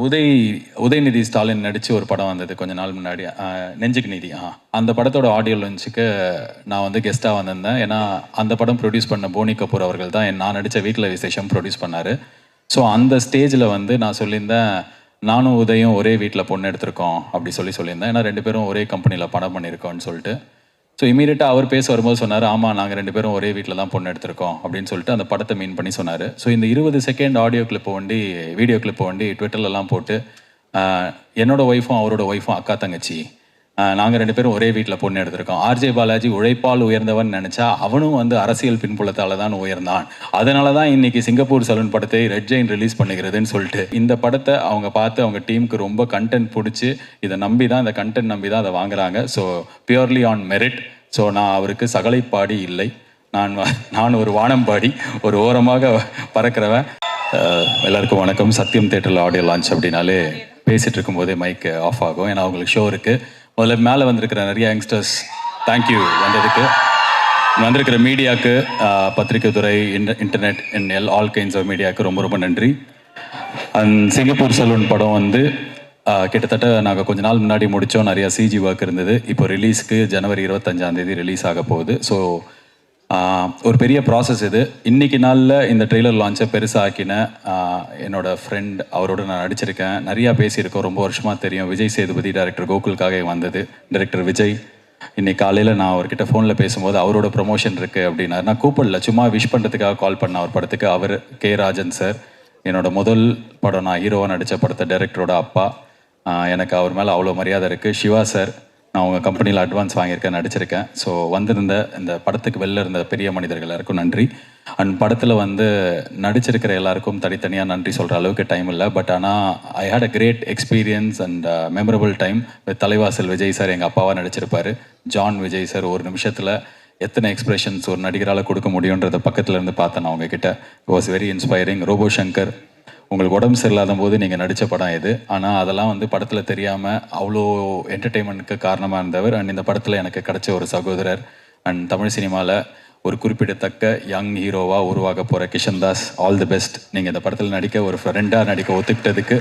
உதயநிதி ஸ்டாலின் நடித்து ஒரு படம் வந்தது கொஞ்ச நாள் முன்னாடி, நெஞ்சுக்கு நீதி. அந்த படத்தோட ஆடியோ லான்ச்சுக்கு நான் வந்து கெஸ்ட்டாக வந்திருந்தேன். ஏன்னா அந்த படம் ப்ரொடியூஸ் பண்ண போனி கபூர் அவர்கள் தான் நான் நடித்த வீட்டில் விசேஷம் ப்ரொடியூஸ் பண்ணார். ஸோ அந்த ஸ்டேஜில் வந்து நான் சொல்லியிருந்தேன், நானும் உதயம் ஒரே வீட்டில் பொண்ணு எடுத்திருக்கோம் அப்படி சொல்லியிருந்தேன். ஏன்னா 2 பேரும் ஒரே கம்பெனியில் படம் பண்ணியிருக்கோம்னு சொல்லிட்டு. ஸோ இமீடியட்டாக அவர் பேச வரும்போது சொன்னார், ஆமாம் நாங்கள் 2 பேரும் ஒரே வீட்டில் தான் பொண்ணு எடுத்திருக்கோம் அப்படின்னு சொல்லிட்டு அந்த படத்தை மீன் பண்ணி சொன்னார். ஸோ இந்த 20 செகண்ட் ஆடியோ கிளிப்பை வண்டி வீடியோ கிளிப்பை வண்டி ட்விட்டர்லலாம் போட்டு, என்னோட ஒய்ஃபும் அவரோட ஒய்ஃபும் அக்கா தங்கச்சி, நாங்கள் 2 பேரும் ஒரே வீட்டில் பொண்ணு எடுத்திருக்கோம். ஆர்ஜே பாலாஜி உழைப்பால் உயர்ந்தவன் நினச்சா அவனும் வந்து அரசியல் பின்புலத்தால் தான் உயர்ந்தான். அதனால தான் இன்னைக்கு சிங்கப்பூர் சலூன் படத்தை ரெட் ஜெயின் ரிலீஸ் பண்ணுகிறதுன்னு சொல்லிட்டு இந்த படத்தை அவங்க பார்த்து அவங்க டீமுக்கு ரொம்ப கண்டென்ட் பிடிச்சி இதை நம்பி தான், இந்த கண்டென்ட் நம்பி தான் அதை வாங்குறாங்க. So purely on merit. So நான் அவருக்கு சகலைப்பாடி இல்லை, நான் ஒரு வானம்பாடி, ஒரு ஓரமாக பறக்கிறவன். எல்லாருக்கும் வணக்கம். சத்தியம் தேட்டரில் ஆடியோ லான்ச் அப்படின்னாலே பேசிகிட்டு இருக்கும்போதே மைக் ஆஃப் ஆகும். ஏன்னா அவங்களுக்கு ஷோ இருக்குது. முதல்ல மேலே வந்திருக்கிற நிறைய யங்ஸ்டர்ஸ் தேங்க்யூ வந்ததுக்கு. வந்திருக்கிற மீடியாவுக்கு, பத்திரிகை துறை, இன்டர்நெட் ஆல் கைண்ட்ஸ் ஆஃப் மீடியாவுக்கு ரொம்ப ரொம்ப நன்றி. அண்ட் சிங்கப்பூர் சலூன் படம் வந்து கிட்டத்தட்ட நாங்கள் கொஞ்ச நாள் முன்னாடி முடித்தோம். நிறையா சிஜி ஒர்க் இருந்தது. இப்போ ரிலீஸ்க்கு ஜனவரி 25 ரிலீஸ் ஆக போகுது. ஸோ ஒரு பெரிய ப்ராசஸ் இது. இன்றைக்கி நாளில் இந்த ட்ரெய்லர் லான்ச்சை பெருசாக்கின என்னோடய ஃப்ரெண்ட், அவரோட நான் நடிச்சிருக்கேன், நிறையா பேசியிருக்கோம், ரொம்ப வருஷமாக தெரியும். விஜய் சேதுபதி டைரக்டர் கோகுலுக்காக வந்தது. டைரக்டர் விஜய் இன்றைக்கி காலையில் நான் அவர்கிட்ட ஃபோனில் பேசும்போது அவரோட ப்ரொமோஷன் இருக்குது அப்படின்னாரு. நான் கூப்பிடல, சும்மா விஷ் பண்ணுறதுக்காக கால் பண்ண அவர் படத்துக்கு. அவர் கே ராஜன் சார், என்னோடய முதல் படம் நான் ஹீரோவாக நடித்த படத்தை டைரக்டரோட அப்பா. எனக்கு அவர் மேலே அவ்வளோ மரியாதை இருக்குது. சிவா சார், நான் உங்கள் கம்பெனியில் அட்வான்ஸ் வாங்கியிருக்கேன், நடிச்சிருக்கேன். ஸோ வந்திருந்த இந்த படத்துக்கு வெளில இருந்த பெரிய மனிதர்கள் எல்லாருக்கும் நன்றி. அண்ட் படத்தில் வந்து நடிச்சிருக்கிற எல்லாருக்கும் தனித்தனியாக நன்றி சொல்கிற அளவுக்கு டைம் இல்லை. பட் ஆனால் I had a great experience and memorable time with Thalaivasal Vijay sir. எங்கள் அப்பாவாக நடிச்சிருப்பார். ஜான் விஜய் சார் ஒரு நிமிஷத்தில் எத்தனை எக்ஸ்பிரஷன்ஸ் ஒரு நடிகரால் கொடுக்க முடியுன்றதை பக்கத்தில் இருந்து பார்த்தேன் நான் அவங்கக்கிட்ட. It was very inspiring. Robo Shankar, உங்களுக்கு உடம்பு சரியில்லாத போது நீங்கள் நடித்த படம் இது. ஆனால் அதெல்லாம் வந்து படத்தில் தெரியாமல் அவ்வளோ என்டர்டெயின்மெண்ட்டுக்கு காரணமாக இருந்தவர். அண்ட் இந்த படத்தில் எனக்கு கிடைச்ச ஒரு சகோதரர். அண்ட் தமிழ் சினிமாவில் ஒரு குறிப்பிடத்தக்க யங் ஹீரோவாக உருவாக போகிற Kishan Das, all the best. நீங்கள் இந்த படத்தில் நடிக்க, ஒரு ஃப்ரெண்டாக நடிக்க ஒத்துக்கிட்டதுக்கு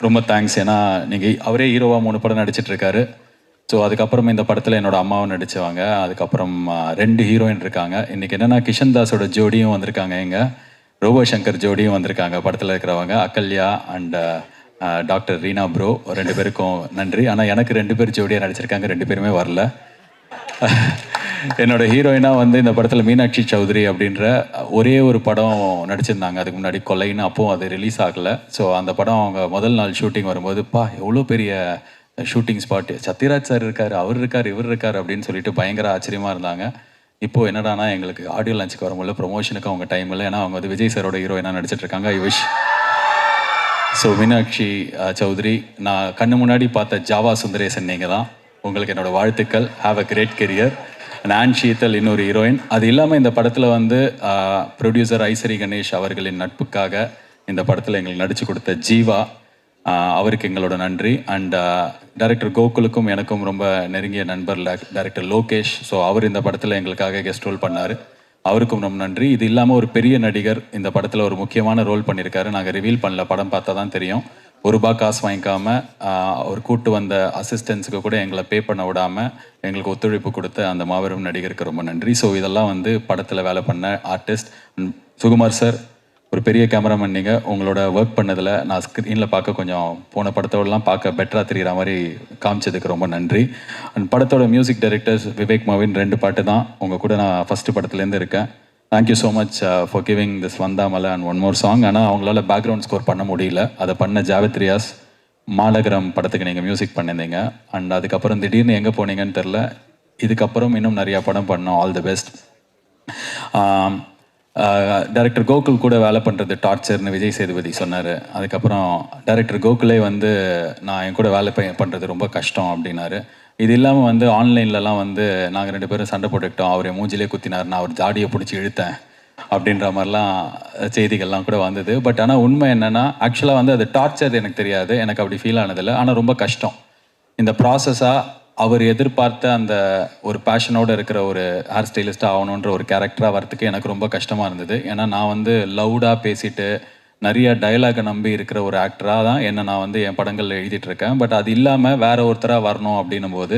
ரொம்ப தேங்க்ஸ். ஏன்னா நீங்கள் அவரே ஹீரோவாக 3 படம் நடிச்சிட்ருக்காரு. ஸோ அதுக்கப்புறம் இந்த படத்தில் என்னோடய அம்மாவை நடித்தவங்க. அதுக்கப்புறம் 2 ஹீரோயின் இருக்காங்க. இன்றைக்கி என்னென்னா கிஷன் தாஸோட ஜோடியும் வந்திருக்காங்க. எங்கள் ரோபோ சங்கர் ஜோடியும் வந்திருக்காங்க படத்தில் இருக்கிறவங்க. Akalya and doctor Reena bro, 2 பேருக்கும் நன்றி. ஆனால் எனக்கு 2 பேர் ஜோடியாக நடிச்சிருக்காங்க, 2 பேருமே வரல. என்னோடய ஹீரோயினாக வந்து இந்த படத்தில் மீனாட்சி சௌத்ரி அப்படின்ற ஒரே ஒரு படம் நடிச்சிருந்தாங்க அதுக்கு முன்னாடி, கொலைன்னு. அப்போது அது ரிலீஸ் ஆகலை. ஸோ அந்த படம் அவங்க முதல் நாள் ஷூட்டிங் வரும்போது, எவ்வளோ பெரிய ஷூட்டிங் ஸ்பாட்டு, சத்யராஜ் சார் இருக்கார், அவர் இருக்கார், இவர் இருக்கார் அப்படின்னு சொல்லிட்டு பயங்கர ஆச்சரியமாக இருந்தாங்க. இப்போது என்னடானா எங்களுக்கு ஆடியோ லான்ச்சுக்கு வரும்போது ப்ரொமோஷனுக்கு அவங்க டைம் இல்லை. ஏன்னா அவங்க வந்து விஜய் சாரோட ஹீரோயினாக நடிச்சிட்ருக்காங்க. I wish. So Meenakshi Chaudhary, நான் கண்ணு முன்னாடி பார்த்த ஜாவா சுந்தரேசன் நீங்கள் தான். உங்களுக்கு என்னோடய வாழ்த்துக்கள். Have a great career. And Sheetal இன்னொரு ஹீரோயின். அது இல்லாமல் இந்த படத்தில் வந்து ப்ரொடியூசர் ஐசரி கணேஷ் அவர்களின் நட்புக்காக இந்த படத்தில் எங்களுக்கு நடித்து கொடுத்த ஜீவா, அவருக்கு எங்களோட நன்றி. அண்ட் டைரக்டர் கோகுலுக்கும் எனக்கும் ரொம்ப நெருங்கிய நண்பர் டைரக்டர் லோகேஷ். ஸோ அவர் இந்த படத்தில் எங்களுக்காக கெஸ்ட் ரோல் பண்ணார், அவருக்கும் ரொம்ப நன்றி. இது இல்லாமல் ஒரு பெரிய நடிகர் இந்த படத்தில் ஒரு முக்கியமான ரோல் பண்ணியிருக்காரு. நாங்கள் ரிவீல் பண்ணல, படம் பார்த்தா தான் தெரியும். ₹1 காசு வாங்கிக்காமல் அவர் கூட்டு வந்த அசிஸ்டன்ஸுக்கு கூட எங்களை பே பண்ண விடாமல் எங்களுக்கு ஒத்துழைப்பு கொடுத்த அந்த மாபெரும் நடிகருக்கு ரொம்ப நன்றி. ஸோ இதெல்லாம் வந்து படத்தில் வேலை பண்ண ஆர்டிஸ்ட். சுகுமார் சார், ஒரு பெரிய கேமராமேன் நீங்கள். உங்களோட ஒர்க் பண்ணதில் நான் ஸ்க்ரீனில் பார்க்க கொஞ்சம் போன படத்தோடலாம் பார்க்க பெட்டராக தெரிகிற மாதிரி காமிச்சதுக்கு ரொம்ப நன்றி. அண்ட் படத்தோட மியூசிக் டைரக்டர்ஸ் விவேக் மவின், 2 பாட்டு தான் உங்கள் கூட நான் ஃபஸ்ட்டு படத்துலேருந்து இருக்கேன். Thank you so much for giving this Vandhaamalai and one more song. ஆனால் அவங்களால பேக்ரவுண்ட் ஸ்கோர் பண்ண முடியல. அதை பண்ண ஜாவேத் ரியாஸ், மாநகரம் படத்துக்கு நீங்கள் மியூசிக் பண்ணியிருந்தீங்க. அண்ட் அதுக்கப்புறம் திடீர்னு எங்கே போனீங்கன்னு தெரில. இதுக்கப்புறம் இன்னும் நிறையா படம் பண்ணோம். All the best. Director Gokul கூட வேலை பண்ணுறது டார்ச்சர்னு விஜய் சேதுபதி சொன்னார். அதுக்கப்புறம் டைரக்டர் கோகுலே வந்து நான் என் கூட வேலை பண்ணுறது ரொம்ப கஷ்டம் அப்படின்னாரு. இது இல்லாமல் வந்து ஆன்லைன்லலாம் வந்து நாங்கள் 2 பேரும் சண்டை போட்டுக்கிட்டோம், அவர் என் மூஞ்சிலே குத்தினார், நான் அவர் ஜாடியை பிடிச்சி இழுத்தேன் அப்படின்ற மாதிரிலாம் செய்திகள்லாம் கூட வந்தது. பட் ஆனால் உண்மை என்னென்னா, ஆக்சுவலாக வந்து அது டார்ச்சர் எனக்கு தெரியாது, எனக்கு அப்படி ஃபீல் ஆனதில்லை. ஆனால் ரொம்ப கஷ்டம். இந்த ப்ராசஸாக அவர் எதிர்பார்த்த அந்த ஒரு பேஷனோடு இருக்கிற ஒரு ஹேர் ஸ்டைலிஸ்ட்டாக ஆகணுன்ற ஒரு கேரக்டராக வரத்துக்கு எனக்கு ரொம்ப கஷ்டமாக இருந்தது. ஏன்னா நான் வந்து லவுடாக பேசிட்டு நிறைய டயலாகை நம்பி இருக்கிற ஒரு ஆக்டராக தான் என்னை நான் வந்து என் படங்களில் எழுதிட்டுருக்கேன். பட் அது இல்லாமல் வேற ஒருத்தராக வரணும் அப்படின்னும் போது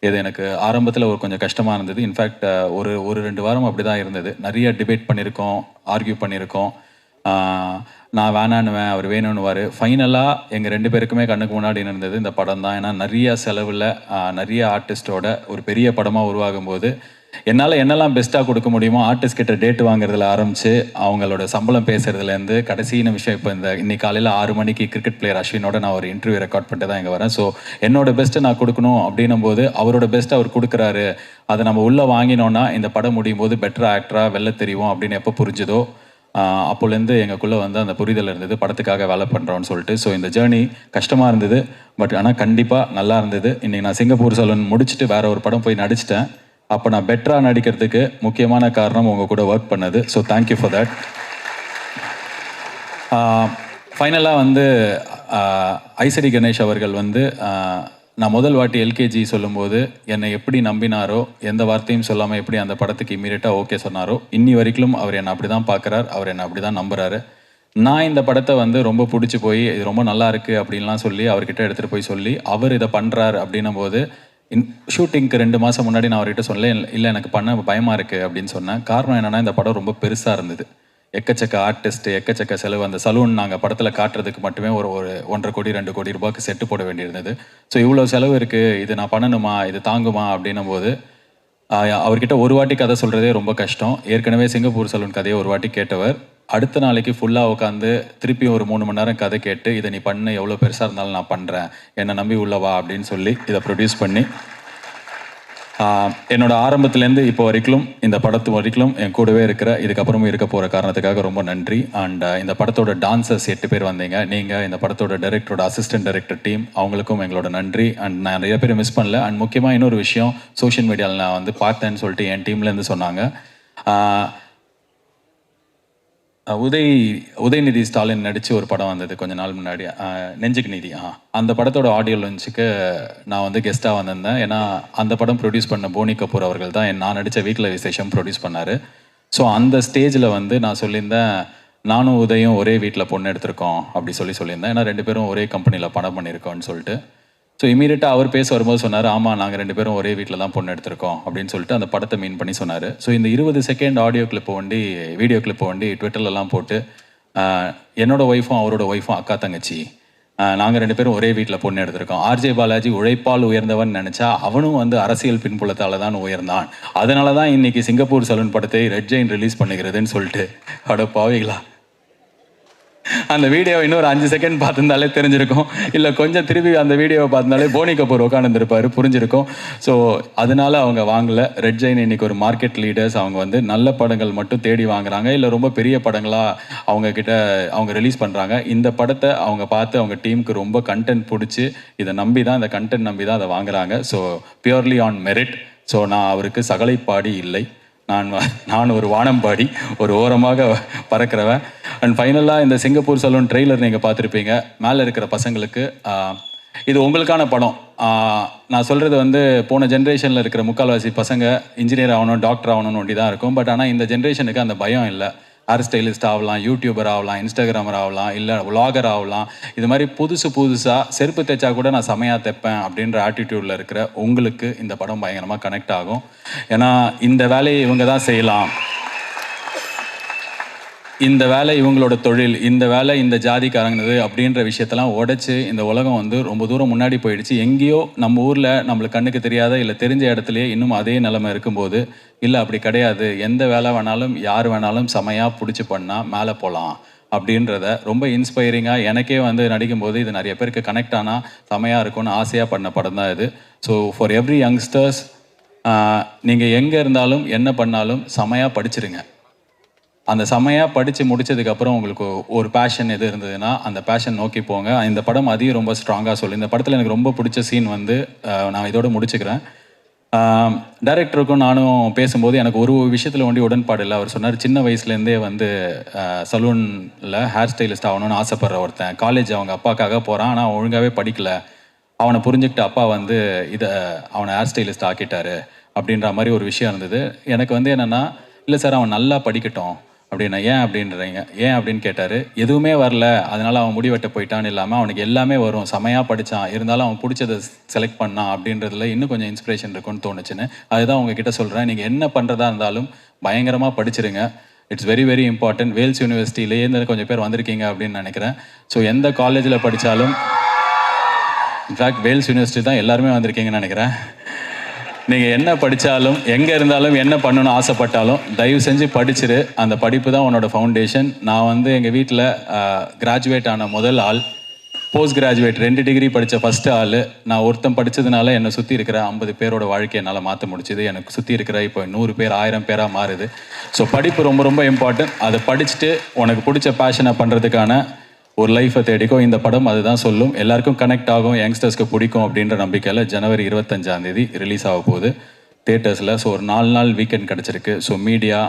இது எனக்கு ஆரம்பத்தில் ஒரு கொஞ்சம் கஷ்டமாக இருந்தது. இன்ஃபேக்ட் ஒரு 2 வாரம் அப்படி தான் இருந்தது. நிறைய டிபேட் பண்ணியிருக்கோம், ஆர்கியூ பண்ணியிருக்கோம். நான் வேணான்னுவேன், அவர் வேணும்னுவார். ஃபைனலாக எங்கள் 2 பேருக்குமே கண்ணுக்கு முன்னாடி இருந்தது இந்த படம் தான். ஏன்னா நிறைய செலவில் நிறைய ஆர்டிஸ்டோட ஒரு பெரிய படமாக உருவாகும் போது என்னால் என்னெல்லாம் பெஸ்ட்டாக கொடுக்க முடியுமோ ஆர்டிஸ்ட் கிட்ட டேட் வாங்குறதுல ஆரம்பித்து அவங்களோட சம்பளம் பேசுறதுலேருந்து கடைசி நிமிஷம் இப்போ இன்னைக்கு காலையில் 6 மணிக்கு கிரிக்கெட் பிளேயர் அஸ்வினோட நான் ஒரு இன்டர்வியூ ரெக்கார்ட் பண்ணிட்டு தான் இங்கே வரேன். ஸோ என்னோட பெஸ்ட்டை நான் கொடுக்கணும் அப்படின்னும் போது அவரோட பெஸ்ட்டை அவர் கொடுக்குறாரு. அதை நம்ம உள்ளே வாங்கினோன்னா இந்த படம் முடியும் போது பெட்டராக ஆக்டராக வெளில தெரியும் அப்படின்னு எப்போ புரிஞ்சுதோ அப்போலேருந்து எங்களுக்குள்ளே வந்து அந்த புரிதல் இருந்தது, படத்துக்காக வேலை பண்ணுறோன்னு சொல்லிட்டு. ஸோ இந்த ஜேர்னி கஷ்டமாக இருந்தது, பட் ஆனால் கண்டிப்பாக நல்லா இருந்தது. இன்றைக்கி நான் சிங்கப்பூர் சலூன் முடிச்சுட்டு வேறு ஒரு படம் போய் நடிச்சிட்டேன். அப்போ நான் பெட்டராக நடிக்கிறதுக்கு முக்கியமான காரணம் உங்கள் கூட ஒர்க் பண்ணது. So thank you for that. ஃபைனலாக வந்து ஐசரி கணேஷ் அவர்கள் வந்து நான் முதல் வாட்டி எல்கேஜி சொல்லும்போது என்னை எப்படி நம்பினாரோ, எந்த வார்த்தையும் சொல்லாமல் எப்படி அந்த படத்துக்கு இம்மீடியட்டாக ஓகே சொன்னாரோ, இன்னி வரைக்கும் அவர் என்னை அப்படி தான் பார்க்குறார், அவர் என்னை அப்படி தான் நம்புகிறாரு. நான் இந்த படத்தை வந்து ரொம்ப பிடிச்சி போய் இது ரொம்ப நல்லா இருக்குது அப்படின்லாம் சொல்லி அவர்கிட்ட எடுத்துகிட்டு போய் சொல்லி அவர் இதை பண்ணுறார் அப்படின்னும் போது ஷூட்டிங்க்கு 2 மாதம் முன்னாடி நான் அவர்கிட்ட சொல்ல இல்லை எனக்கு பண்ண பயமாக இருக்குது அப்படின்னு சொன்னேன். காரணம் என்னென்னா இந்த படம் ரொம்ப பெருசாக இருந்தது, எக்கச்சக்க ஆர்டிஸ்ட்டு, எக்கச்சக்க செலவு. அந்த சலூன் நாங்கள் படத்தில் காட்டுறதுக்கு மட்டுமே ஒரு 1.5 கோடி 2 கோடி ரூபாய்க்கு செட்டு போட வேண்டியிருந்தது. ஸோ இவ்வளோ செலவு இருக்குது, இது நான் பண்ணணுமா, இது தாங்குமா அப்படின்னும் போது அவர்கிட்ட ஒரு வாட்டி கதை சொல்கிறதே ரொம்ப கஷ்டம். ஏற்கனவே சிங்கப்பூர் சலூன் கதையை ஒரு வாட்டி கேட்டவர் அடுத்த நாளைக்கு ஃபுல்லாக உட்காந்து திருப்பி ஒரு 3 மணி நேரம் கதை கேட்டு இதை நீ பண்ண, எவ்வளோ பெருசாக இருந்தாலும் நான் பண்ணுறேன், என்னை நம்பி உள்ளவா அப்படின்னு சொல்லி இதை ப்ரொடியூஸ் பண்ணி என்னோட ஆரம்பத்துலேருந்து இப்போ வரைக்கும் இந்த படத்து வரைக்கும் என் கூடவே இருக்கிற, இதுக்கப்புறமும் இருக்க போகிற காரணத்துக்காக ரொம்ப நன்றி. அண்ட் இந்த படத்தோட டான்சர்ஸ் 8 பேர் வந்தீங்க. நீங்கள் இந்த படத்தோட டைரக்டரோட அசிஸ்டன்ட் டைரக்டர் டீம், அவங்களுக்கும் எங்களோட நன்றி. அண்ட் நான் நிறைய பேர் மிஸ் பண்ணல. அண்ட் முக்கியமாக இன்னொரு விஷயம், சோஷியல் மீடியாவில் நான் வந்து பார்த்தேன்னு சொல்லிட்டு என் டீம்லேருந்து சொன்னாங்க. உதயநிதி ஸ்டாலின் நடித்து ஒரு படம் வந்தது கொஞ்ச நாள் முன்னாடி, நெஞ்சுக்கு நீதி. அந்த படத்தோட ஆடியோ லான்ச்சுக்கு நான் வந்து கெஸ்ட்டாக வந்திருந்தேன். ஏன்னா அந்த படம் ப்ரொடியூஸ் பண்ண போனி கபூர் அவர்கள் தான் நான் நடித்த வீட்டில் விசேஷம் ப்ரொடியூஸ் பண்ணார். ஸோ அந்த ஸ்டேஜில் வந்து நான் சொல்லியிருந்தேன், நானும் உதயம் ஒரே வீட்டில் பொண்ணு எடுத்திருக்கோம் அப்படி சொல்லியிருந்தேன். ஏன்னா 2 பேரும் ஒரே கம்பெனியில் படம் பண்ணியிருக்கோன்னு சொல்லிட்டு. ஸோ இமீடியட்டாக அவர் பேச வரும்போது சொன்னார், ஆமாம் நாங்கள் 2 பேரும் ஒரே வீட்டில் தான் பொண்ணு எடுத்திருக்கோம் அப்படின்னு சொல்லிட்டு அந்த படத்தை மீன் பண்ணி சொன்னார். ஸோ இந்த 20 செகண்ட் ஆடியோ கிளிப்பை வண்டி வீடியோ கிளிப்பை வண்டி ட்விட்டர்லலாம் போட்டு என்னோடய ஒய்ஃபும் அவரோட ஒய்ஃபும் அக்கா தங்கச்சி, நாங்கள் 2 பேரும் ஒரே வீட்டில் பொண்ணு எடுத்திருக்கோம். ஆர்ஜே பாலாஜி உழைப்பால் உயர்ந்தவன் நினச்சா அவனும் வந்து அரசியல் பின்புலத்தால் தான் உயர்ந்தான், அதனால தான் இன்றைக்கி சிங்கப்பூர் சலூன் படத்தை ரெட் ஜெயின் ரிலீஸ் பண்ணுகிறதுன்னு சொல்லிட்டு. அட பாவிகளா, அந்த வீடியோ இன்னொரு 5 செகண்ட் பார்த்துருந்தாலே தெரிஞ்சிருக்கும், இல்லை கொஞ்சம் திருப்பி அந்த வீடியோவை பார்த்துருந்தாலே போனி கபூர் உட்காந்துருப்பாரு, புரிஞ்சிருக்கும். ஸோ அதனால அவங்க வாங்கலை. ரெட் ஜெயின் இன்னைக்கு ஒரு மார்க்கெட் லீடர்ஸ். அவங்க வந்து நல்ல படங்கள் மட்டும் தேடி வாங்குறாங்க, இல்லை ரொம்ப பெரிய படங்களாக அவங்க ரிலீஸ் பண்ணுறாங்க. இந்த படத்தை அவங்க பார்த்து அவங்க டீமுக்கு ரொம்ப கண்டென்ட் பிடிச்சி இதை நம்பி தான், இந்த கண்டென்ட் நம்பி தான் அதை வாங்குறாங்க. So purely on merit. So நான் அவருக்கு சகலைப்பாடி இல்லை, நான் ஒரு வானம்பாடி, ஒரு ஓரமாக பறக்கிறவன். அண்ட் ஃபைனலாக இந்த சிங்கப்பூர் சலூன் ட்ரெய்லர் நீங்கள் பார்த்துருப்பீங்க. மேலே இருக்கிற பசங்களுக்கு இது உங்களுக்கான படம். நான் சொல்கிறது வந்து போன ஜென்ரேஷனில் இருக்கிற முக்கால்வாசி பசங்க இன்ஜினியர் ஆகணும், டாக்டர் ஆகணும்னு ஒண்டி தான் இருக்கும். பட் ஆனால் இந்த ஜென்ரேஷனுக்கு அந்த பயம் இல்லை. ஹேர் ஸ்டைலிஸ்ட் ஆகலாம், யூடியூபர் ஆகலாம், இன்ஸ்டாகிராமர் ஆகலாம், இல்லை விலாகர் ஆகலாம். இது மாதிரி புதுசாக செருப்பு தைச்சா கூட நான் செமையாக தைப்பேன் அப்படின்ற ஆட்டிடியூடில் இருக்கிற உங்களுக்கு இந்த படம் பயங்கரமாக கனெக்ட் ஆகும். ஏன்னா இந்த வேலையை இவங்க தான் செய்யலாம், இந்த வேலை இவங்களோட தொழில், இந்த வேலை இந்த ஜாதிக்காரங்கிறது அப்படின்ற விஷயத்தெல்லாம் உடைச்சு இந்த உலகம் வந்து ரொம்ப தூரம் முன்னாடி போயிடுச்சு. எங்கேயோ நம்ம ஊரில் நம்மளுக்கு கண்ணுக்கு தெரியாத இல்லை தெரிஞ்ச இடத்துலையே இன்னும் அதே நிலைமை இருக்கும்போது, இல்லை அப்படி கிடையாது, எந்த வேலை வேணாலும் யார் வேணாலும் செமையாக பிடிச்சி பண்ணால் மேலே போகலாம் அப்படின்றத ரொம்ப இன்ஸ்பைரிங்காக எனக்கே வந்து நடிக்கும்போது இது நிறைய பேருக்கு கனெக்ட் ஆனால் செமையாக இருக்கும்னு ஆசையாக பண்ண படம் தான் இது. ஸோ ஃபார் எவ்ரி யங்ஸ்டர்ஸ், நீங்கள் எங்கே இருந்தாலும் என்ன பண்ணாலும் செமையாக படிச்சிருங்க. அந்த செமையாக படித்து முடித்ததுக்கப்புறம் உங்களுக்கு ஒரு பேஷன் எது இருந்ததுன்னா அந்த பேஷன் நோக்கி போங்க. இந்த படம் அதையும் ரொம்ப ஸ்ட்ராங்காக சொல்லி, இந்த படத்தில் எனக்கு ரொம்ப பிடிச்ச சீன் வந்து நான் இதோட முடிச்சுக்கிறேன். டைரக்டருக்கும் நானும் பேசும்போது எனக்கு ஒரு விஷயத்தில் ஒண்டி உடன்பாடு இல்லை. அவர் சொன்னார், சின்ன வயசுலேருந்தே வந்து சலூனில் ஹேர் ஸ்டைலிஸ்ட் ஆகணும்னு ஆசைப்படுற ஒருத்தன், காலேஜ் அவங்க அப்பாக்காக போகிறான், ஆனால் ஒழுங்காகவே படிக்கலை, அவனை புரிஞ்சுக்கிட்டு அப்பா வந்து அவனை ஹேர் ஸ்டைலிஸ்ட் ஆக்கிட்டாரு அப்படின்ற மாதிரி ஒரு விஷயம் இருந்தது. எனக்கு வந்து என்னென்னா, இல்லை சார் அவன் நல்லா படிக்கட்டும் அப்படின்னா ஏன் அப்படின்றீங்க, ஏன் அப்படின்னு கேட்டார். எதுவுமே வரல அதனால் அவன் முடிவெட்ட போயிட்டான்னு இல்லாமல் அவனுக்கு எல்லாமே வரும், செமையாக படித்தான், இருந்தாலும் அவன் பிடிச்சதை செலக்ட் பண்ணான் அப்படின்றதுல இன்னும் கொஞ்சம் இன்ஸ்பிரேஷன் இருக்குன்னு தோணுச்சுன்னு அதுதான் உங்ககிட்ட சொல்கிறேன். நீங்கள் என்ன பண்ணுறதா இருந்தாலும் பயங்கரமாக படிச்சிருங்க. It's very very important. Vels யூனிவர்சிட்டியிலேருந்து கொஞ்சம் பேர் வந்திருக்கீங்க அப்படின்னு நினைக்கிறேன். ஸோ எந்த காலேஜில் படித்தாலும், இன்ஃபேக்ட் வேல்ஸ் யூனிவர்சிட்டி தான் எல்லாருமே வந்திருக்கீங்கன்னு நினைக்கிறேன். நீங்கள் என்ன படித்தாலும், எங்கே இருந்தாலும், என்ன பண்ணணும்னு ஆசைப்பட்டாலும் தயவு செஞ்சு படிச்சிரு. அந்த படிப்பு தான் உன்னோட ஃபவுண்டேஷன். நான் வந்து எங்கள் வீட்டில் கிராஜுவேட் ஆன முதல் ஆள், போஸ்ட் கிராஜுவேட் 2 டிகிரி படித்த ஃபஸ்ட்டு ஆள். நான் ஒருத்தன் படித்ததுனால என்னை சுற்றி இருக்கிற 50 பேரோட வாழ்க்கையை என்னால் மாற்ற முடிச்சுது. எனக்கு சுற்றி இருக்கிற இப்போ 100 பேர் 1000 பேராக மாறுது. ஸோ படிப்பு ரொம்ப ரொம்ப இம்பார்ட்டன்ட். அதை படிச்சுட்டு உனக்கு பிடிச்ச பேஷனை பண்ணுறதுக்கான ஒரு லைஃப்பை தேடிக்கோ. இந்த படம் அதுதான் சொல்லும். எல்லாருக்கும் கனெக்ட் ஆகும், யங்ஸ்டர்ஸ்க்கு பிடிக்கும் அப்படின்ற நம்பிக்கையில் ஜனவரி 25 ரிலீஸ் ஆக போகுது தியேட்டர்ஸில். ஸோ ஒரு 4 நாள் வீக்கெண்ட் கிடச்சிருக்கு. ஸோ மீடியா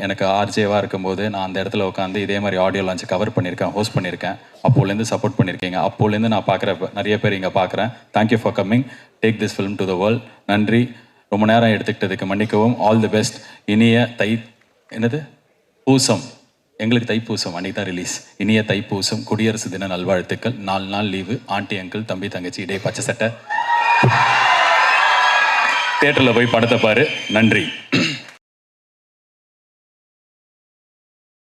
எனக்கு ஆர்ஜேவாக இருக்கும்போது நான் அந்த இடத்துல உட்காந்து இதே மாதிரி ஆடியோ லான்ச் கவர் பண்ணியிருக்கேன், ஹோஸ்ட் பண்ணியிருக்கேன். அப்போலேருந்து சப்போர்ட் பண்ணியிருக்கீங்க. அப்போலேருந்து நான் பார்க்குற நிறைய பேர் இங்கே பார்க்குறேன். Thank you for coming. Take this film to the world. நன்றி. ரொம்ப நேரம் எடுத்துக்கிட்டதுக்கு மன்னிக்கவும். All the best. இனிய பூசம், எங்களுக்கு தைப்பூசம் அன்றைக்கி தான் ரிலீஸ். இனிய தைப்பூசம், குடியரசு தின நல்வாழ்த்துக்கள். 4 நாள் லீவு. ஆண்டி அங்கிள், தம்பி தங்கச்சி, இடே பச்சை சட்டை. தியேட்டரில் போய் படத்தை பாரு. நன்றி.